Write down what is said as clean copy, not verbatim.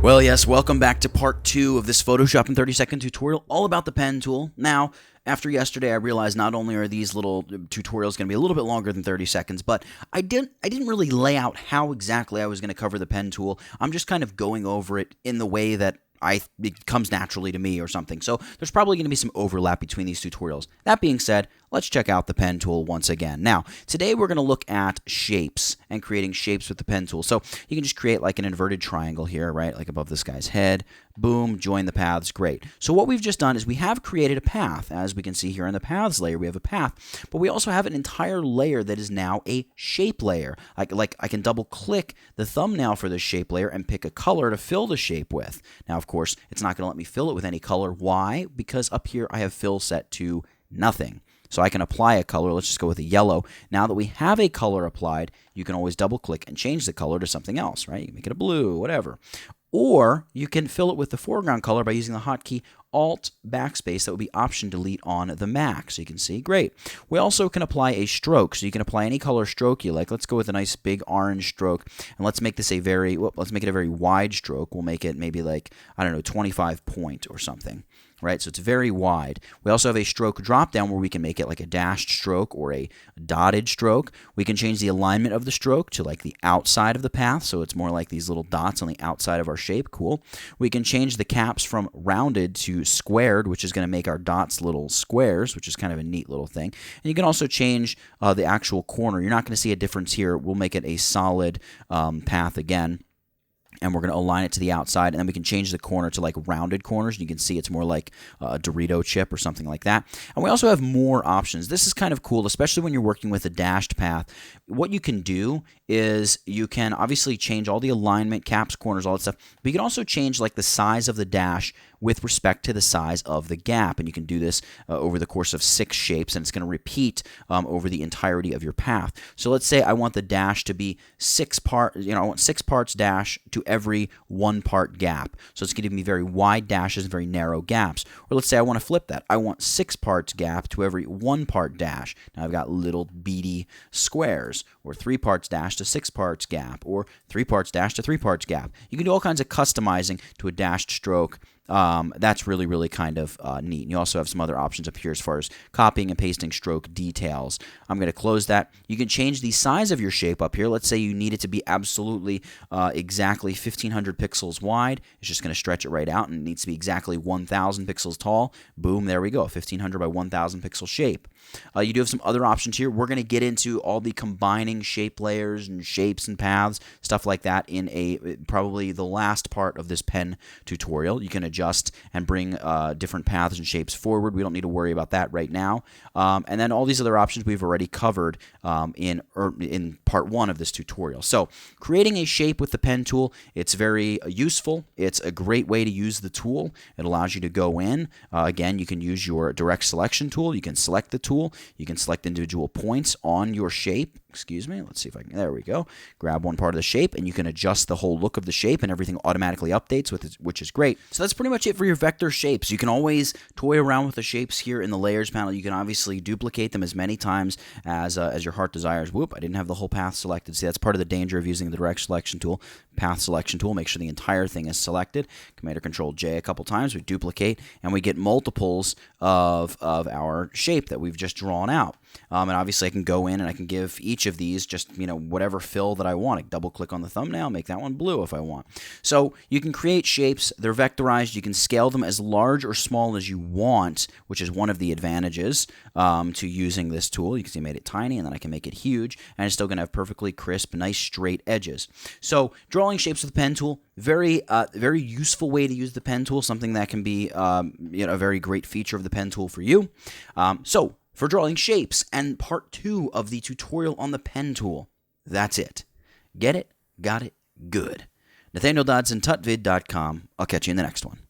Well, yes, welcome back to part 2 of this Photoshop in 30-second tutorial all about the pen tool. Now, after yesterday, I realized not only are these little tutorials going to be a little bit longer than 30 seconds, but I didn't really lay out how exactly I was going to cover the pen tool. I'm just kind of going over it in the way that it comes naturally to me or something. So there's probably going to be some overlap between these tutorials. That being said, let's check out the pen tool once again. Now, today we're going to look at shapes and creating shapes with the pen tool. So you can just create like an inverted triangle here, right? Like above this guy's head. Boom, join the paths, great. So what we've just done is we have created a path. As we can see here in the paths layer, we have a path, but we also have an entire layer that is now a shape layer. I can double click the thumbnail for this shape layer and pick a color to fill the shape with. Now, of course, it's not going to let me fill it with any color. Why? Because up here I have fill set to nothing. So I can apply a color. Let's just go with a yellow. Now that we have a color applied, you can always double click and change the color to something else, right? You can make it a blue, whatever. Or you can fill it with the foreground color by using the hotkey Alt backspace. That would be Option Delete on the Mac. So you can see, great. We also can apply a stroke. So you can apply any color stroke you like. Let's go with a nice big orange stroke, and let's make this let's make it a very wide stroke. We'll make it maybe like, I don't know, 25 point or something. Right, so it's very wide. We also have a stroke drop down where we can make it like a dashed stroke or a dotted stroke. We can change the alignment of the stroke to like the outside of the path, so it's more like these little dots on the outside of our shape. Cool. We can change the caps from rounded to squared, which is going to make our dots little squares, which is kind of a neat little thing. And you can also change the actual corner. You're not going to see a difference here. We'll make it a solid path again. And we're going to align it to the outside, and then we can change the corner to like rounded corners, and you can see it's more like a Dorito chip or something like that. And we also have more options. This is kind of cool, especially when you're working with a dashed path. What you can do is you can obviously change all the alignment, caps, corners, all that stuff, but you can also change like the size of the dash with respect to the size of the gap, and you can do this over the course of 6 shapes, and it's going to repeat over the entirety of your path. So let's say I want the dash to be 6 parts, I want 6 parts dash to every 1 part gap. So it's going to give me very wide dashes and very narrow gaps. Or let's say I want to flip that. I want 6 parts gap to every 1 part dash. Now I've got little beady squares, or 3 parts dash to 6 parts gap, or 3 parts dash to 3 parts gap. You can do all kinds of customizing to a dashed stroke. That's really, really kind of neat. And you also have some other options up here as far as copying and pasting stroke details. I'm going to close that. You can change the size of your shape up here. Let's say you need it to be absolutely exactly 1,500 pixels wide. It's just going to stretch it right out, and it needs to be exactly 1,000 pixels tall. Boom, there we go, a 1,500 by 1,000 pixel shape. You do have some other options here. We're going to get into all the combining shape layers and shapes and paths, stuff like that in probably the last part of this pen tutorial. You can adjust and bring different paths and shapes forward. We don't need to worry about that right now. And then all these other options we've already covered in part 1 of this tutorial. So creating a shape with the pen tool, it's very useful. It's a great way to use the tool. It allows you to go in. Again, you can use your direct selection tool. You can select the tool. You can select individual points on your shape. Excuse me. Let's see if I can. There we go. Grab one part of the shape, and you can adjust the whole look of the shape, and everything automatically updates with it, which is great. So that's pretty much it for your vector shapes. You can always toy around with the shapes here in the layers panel. You can obviously duplicate them as many times as your heart desires. Whoop! I didn't have the whole path selected. See, that's part of the danger of using the direct selection tool, path selection tool. Make sure the entire thing is selected. Command or Control J a couple times. We duplicate, and we get multiples of our shape that we've just drawn out. And obviously I can go in and I can give each of these just, whatever fill that I want. I can double click on the thumbnail, make that one blue if I want. So you can create shapes. They're vectorized. You can scale them as large or small as you want, which is one of the advantages to using this tool. You can see I made it tiny, and then I can make it huge, and it's still going to have perfectly crisp, nice straight edges. So drawing shapes with the pen tool, very useful way to use the pen tool, something that can be a very great feature of the pen tool for you. So for drawing shapes and part 2 of the tutorial on the pen tool, that's it. Get it? Got it? Good. Nathaniel Dodson, tutvid.com. I'll catch you in the next one.